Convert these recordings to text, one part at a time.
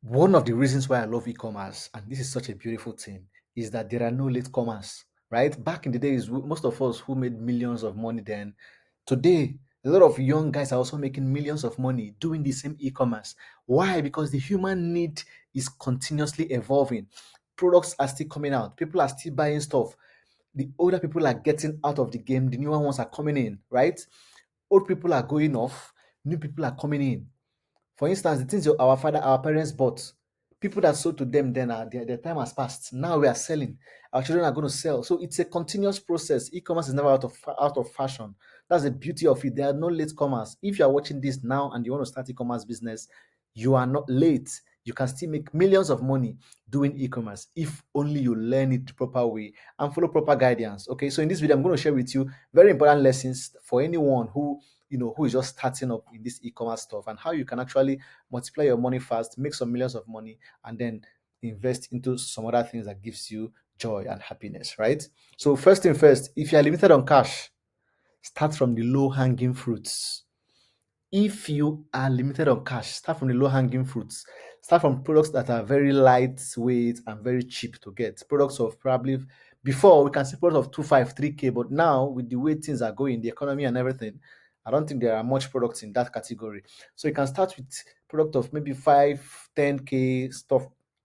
One of the reasons why I love e-commerce, and this is such a beautiful thing, is that there are no latecomers, right? Back in the days, most of us who made millions of money then, today, a lot of young guys are also making millions of money doing the same e-commerce. Why? Because the human need is continuously evolving. Products are still coming out. People are still buying stuff. The older people are getting out of the game. The newer ones are coming in, right? Old people are going off. New people are coming in. For instance, the things our parents bought, people that sold to them then their time has passed. Now we are selling. Our children are going to sell. So it's a continuous process. E-commerce is never out of fashion. That's the beauty of it. There are no late comers. If you are watching this now and you want to start e-commerce business, you are not late. You can still make millions of money doing e-commerce if only you learn it the proper way and follow proper guidance. Okay, so in this video, I'm going to share with you very important lessons for anyone who is just starting up in this e-commerce stuff, and how you can actually multiply your money fast, make some millions of money, and then invest into some other things that gives you joy and happiness, right? So first thing first, if you are limited on cash, start from the low hanging fruits. If you are limited on cash, start from the low hanging fruits. Start from products that are very lightweight and very cheap to get. Products of probably, before we can see products of 2, 5, 3K, but now with the way things are going, the economy and everything, I don't think there are much products in that category. So you can start with product of maybe 5, 10K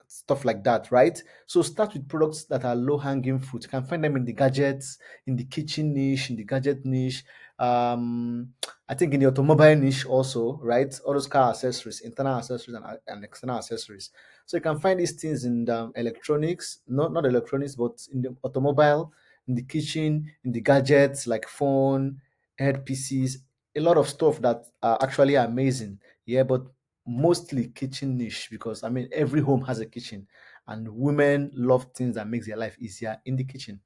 stuff like that, right? So start with products that are low hanging fruit. You can find them in the gadgets, in the kitchen niche, in the gadget niche. I think in the automobile niche also, right? All those car accessories, internal accessories and external accessories. So you can find these things in the electronics, not electronics, but in the automobile, in the kitchen, in the gadgets like phone, head PCs, a lot of stuff that are actually amazing. Yeah, but mostly kitchen niche, because I mean every home has a kitchen, and women love things that makes their life easier in the kitchen.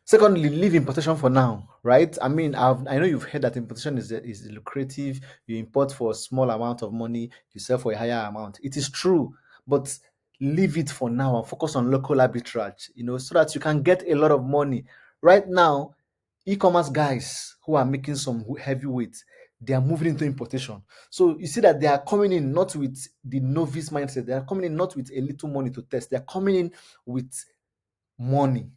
Secondly, leave importation for now, right? I mean, I know you've heard that importation is lucrative. You import for a small amount of money, you sell for a higher amount. It is true, but leave it for now and focus on local arbitrage, so that you can get a lot of money. Right now, e-commerce guys who are making some heavyweight, they are moving into importation. So you see that they are coming in not with the novice mindset. They are coming in not with a little money to test. They are coming in with money.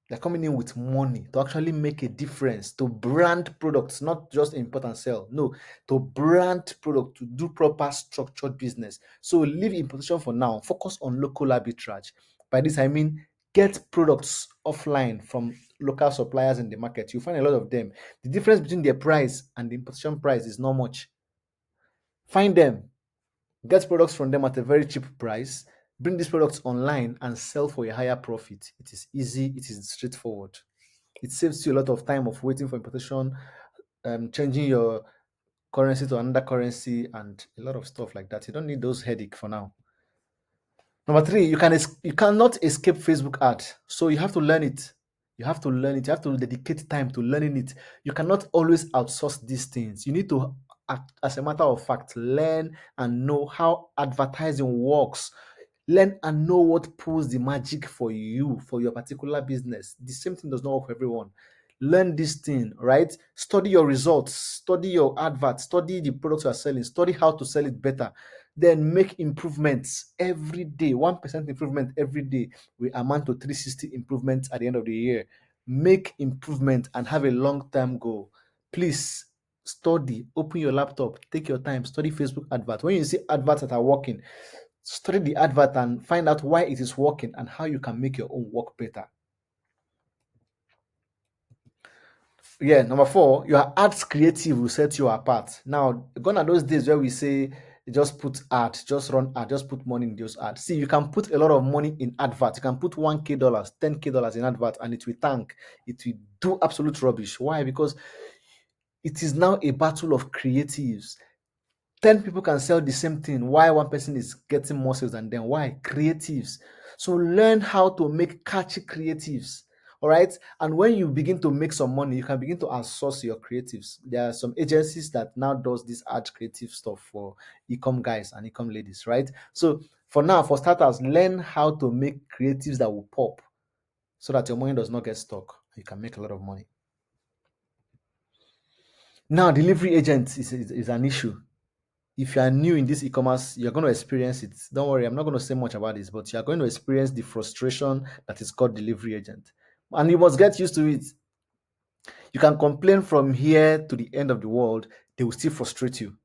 They're coming in with money to actually make a difference, to brand products, not just import and sell. No, to brand product, to do proper structured business. So leave importation for now. Focus on local arbitrage. By this I mean get products offline from local suppliers in the market. You find a lot of them. The difference between their price and the importation price is not much. Find them, get products from them at a very cheap price, bring these products online and sell for a higher profit. It is easy, it is straightforward. It saves you a lot of time of waiting for importation, changing your currency to another currency, and a lot of stuff like that. You don't need those headache for now. Number three, you cannot escape Facebook ad, so you have to learn it. You have to learn it. You have to dedicate time to learning it. You cannot always outsource these things. You need to, as a matter of fact, learn and know how advertising works. Learn and know what pulls the magic for you, for your particular business. The same thing does not work for everyone. Learn this thing, right? Study your results, study your advert, study the products you are selling, study how to sell it better. Then make improvements every day. 1% improvement every day will amount to 360 improvements at the end of the year. Make improvement and have a long-term goal. Please study, open your laptop, take your time, study Facebook advert. When you see adverts that are working, study the advert and find out why it is working and how you can make your own work better. Yeah, number four, your ads creative will set you apart. Now, gone are those days where we say just put ad, just run ad, just put money in those ads. See, you can put a lot of money in advert. You can put $1K, $10K in advert, and it will tank. It will do absolute rubbish. Why? Because it is now a battle of creatives. 10 people can sell the same thing. Why one person is getting more sales than them? Why? Creatives. So learn how to make catchy creatives. All right. And when you begin to make some money, you can begin to outsource your creatives. There are some agencies that now does this ad creative stuff for e-com guys and e-com ladies, right? So for now, for starters, learn how to make creatives that will pop so that your money does not get stuck. You can make a lot of money. Now, delivery agents is an issue. If you are new in this e-commerce, you're going to experience it. Don't worry, I'm not going to say much about this, but you're going to experience the frustration that is called delivery agent. And you must get used to it. You can complain from here to the end of the world, they will still frustrate you.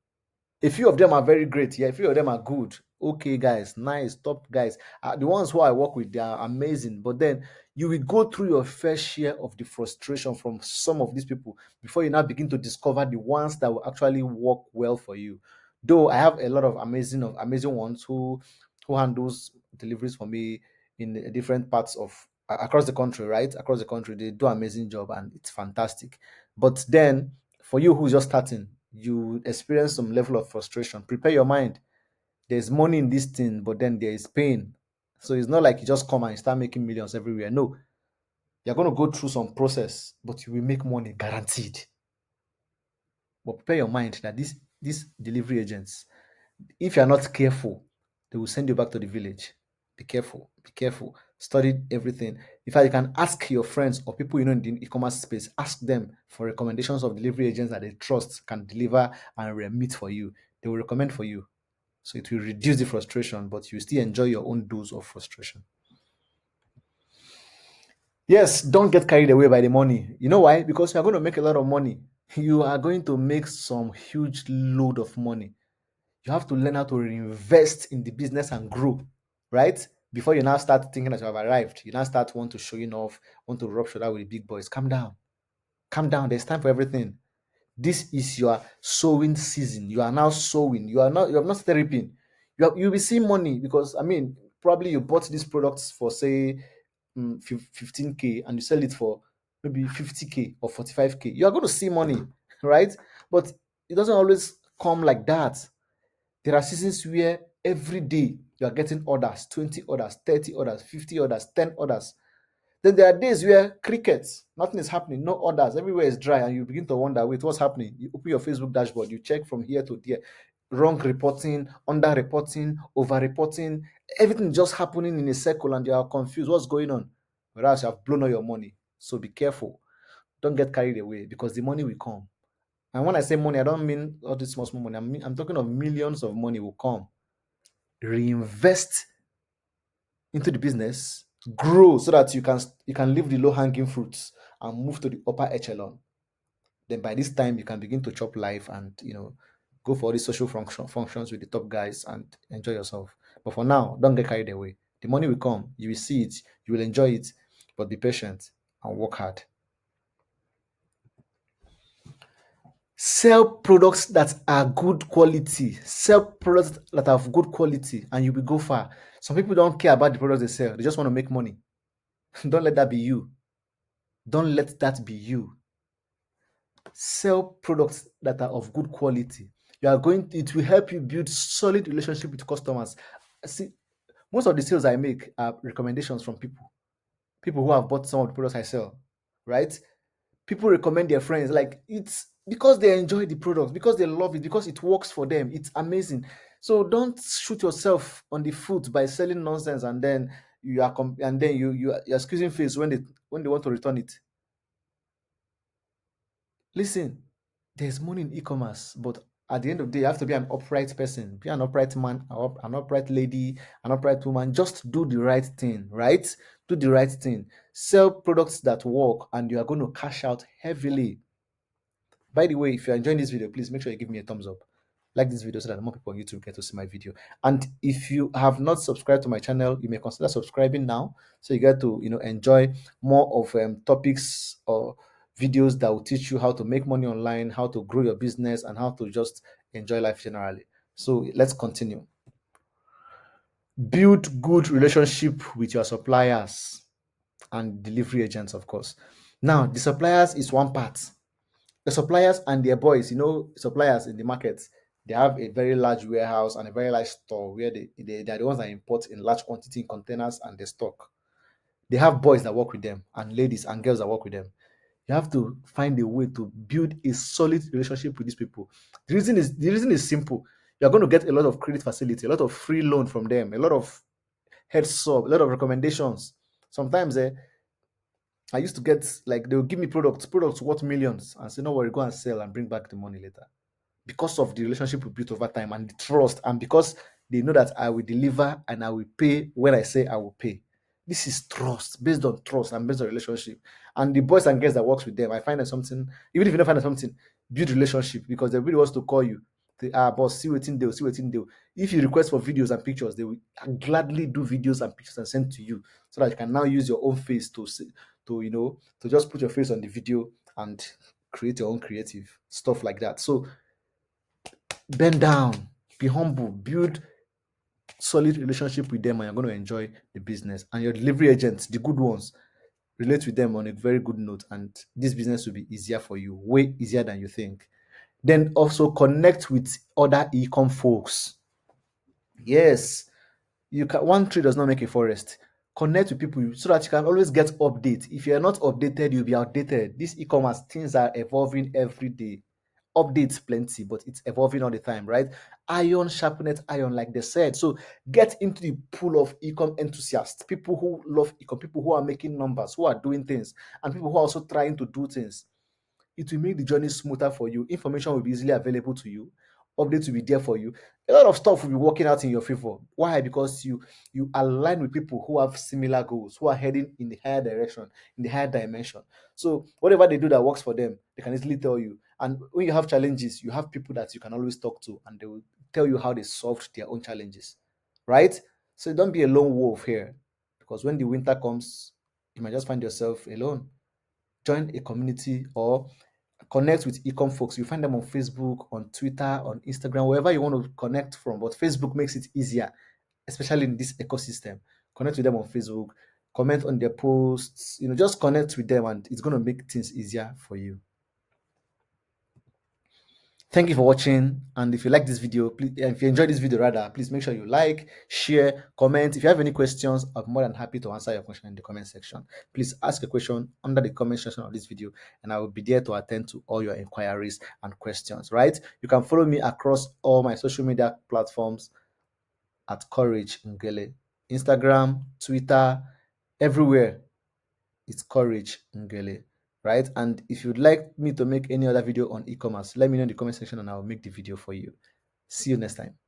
A few of them are very great. Yeah, a few of them are good. Okay, guys, nice, top guys. The ones who I work with, they are amazing. But then you will go through your fair share of the frustration from some of these people before you now begin to discover the ones that will actually work well for you. Though I have a lot of amazing ones who handles deliveries for me in the different parts of across the country, right? Across the country, they do amazing job and it's fantastic. But then for you who's just starting, you experience some level of frustration. Prepare your mind. There's money in this thing, but then there is pain. So it's not like you just come and start making millions everywhere. No, you're going to go through some process, but you will make money guaranteed. But prepare your mind that these delivery agents, if you're not careful, they will send you back to the village. Be careful. Be careful. Study everything. In fact, you can ask your friends or people you know in the e-commerce space, ask them for recommendations of delivery agents that they trust can deliver and remit for you. They will recommend for you. So it will reduce the frustration, but you still enjoy your own dose of frustration. Yes, don't get carried away by the money. You know why? Because you're going to make a lot of money. You are going to make some huge load of money. You have to learn how to reinvest in the business and grow, right? Before you now start thinking that you have arrived, you now start want to showing off, want to rub shoulder with the big boys. Calm down. Calm down. There's time for everything. This is your sowing season. You are now sowing. You have not started reaping. You'll be seeing money because I mean, probably you bought these products for say 15K and you sell it for maybe 50K or 45K. You are going to see money, right? But it doesn't always come like that. There are seasons where every day you are getting orders, 20 orders, 30 orders, 50 orders, 10 orders. Then there are days where crickets, nothing is happening, no orders, everywhere is dry, and you begin to wonder, wait, what's happening? You open your Facebook dashboard, you check from here to there, wrong reporting, under reporting, over reporting, everything just happening in a circle, and you are confused. What's going on? Whereas you have blown all your money. So be careful. Don't get carried away because the money will come. And when I say money, I don't mean all this small money. I'm talking of millions of money will come. Reinvest into the business, grow so that you can leave the low hanging fruits and move to the upper echelon. Then by this time you can begin to chop life and go for all these social functions with the top guys and enjoy yourself. But for now, don't get carried away. The money will come, you will see it, you will enjoy it, but be patient and work hard. Sell products that are good quality. Sell products that are of good quality, and you will go far. Some people don't care about the products they sell, they just want to make money. Don't let that be you. Don't let that be you. Sell products that are of good quality. It will help you build solid relationship with customers. See, most of the sales I make are recommendations from people who have bought some of the products I sell, right? People recommend their friends. Like it's because they enjoy the product, because they love it, because it works for them. It's amazing. So don't shoot yourself on the foot by selling nonsense and then and then you're squeezing face when they want to return it. Listen, there's money in e-commerce, but at the end of the day, you have to be an upright person, be an upright man, an upright lady, an upright woman. Just do the right thing, right? Do the right thing. Sell products that work, and you are going to cash out heavily. By the way, if you're enjoying this video, please make sure you give me a thumbs up. Like this video so that more people on YouTube get to see my video. And if you have not subscribed to my channel, you may consider subscribing now so you get to enjoy more of topics or videos that will teach you how to make money online, how to grow your business, and how to just enjoy life generally. So let's continue. Build good relationship with your suppliers and delivery agents, of course. Now, the suppliers is one part. The suppliers and their boys, suppliers in the market, they have a very large warehouse and a very large store where they are the ones that import in large quantity in containers and they stock. They have boys that work with them and ladies and girls that work with them. You have to find a way to build a solid relationship with these people. The reason is simple. You're going to get a lot of credit facility, a lot of free loan from them, a lot of heads up, a lot of recommendations. Sometimes I used to get like they'll give me products worth millions and say, no worry, go and sell and bring back the money later. because of the relationship we built over time and the trust, and because they know that I will deliver and I will pay when I say I will pay. This is trust, based on trust and based on relationship. And the boys and girls that works with them, I find that something, even if you don't find that something, build relationship, because everybody wants to call you. Boss, see what they'll see what they'll. If you request for videos and pictures, they will gladly do videos and pictures and send to you, so that you can now use your own face to to just put your face on the video and create your own creative stuff like that. So bend down, be humble, build solid relationship with them, and you're going to enjoy the business. And your delivery agents, the good ones, relate with them on a very good note, and this business will be easier for you, way easier than you think. Then also connect with other e-com folks. Yes, you can, one tree does not make a forest. Connect with people so that you can always get update. If you're not updated, you'll be outdated. This e-commerce things are evolving every day. Updates plenty, but it's evolving all the time, right? Iron sharpeneth iron, like they said. So get into the pool of ecom enthusiasts, people who love ecom, people who are making numbers, who are doing things, and people who are also trying to do things. It will make the journey smoother for you. Information will be easily available to you. Updates will be there for you. A lot of stuff will be working out in your favor. Why? Because you align with people who have similar goals, who are heading in the higher direction, in the higher dimension. So whatever they do that works for them, they can easily tell you. And when you have challenges, you have people that you can always talk to, and they will tell you how they solved their own challenges. Right? So don't be a lone wolf here, because when the winter comes, you might just find yourself alone. Join a community or connect with ecom folks. You find them on Facebook, on Twitter, on Instagram, wherever you want to connect from. But Facebook makes it easier, especially in this ecosystem. Connect with them on Facebook, comment on their posts, just connect with them, and it's going to make things easier for you. Thank you for watching. And if you like this video, please, if you enjoyed this video rather, please make sure you like, share, comment. If you have any questions, I'm more than happy to answer your question in the comment section. Please ask a question under the comment section of this video, and I will be there to attend to all your inquiries and questions. Right? You can follow me across all my social media platforms at Courage Ngele. Instagram, Twitter, everywhere. It's Courage Ngele, right? And if you'd like me to make any other video on e-commerce, let me know in the comment section and I'll make the video for you. See you next time.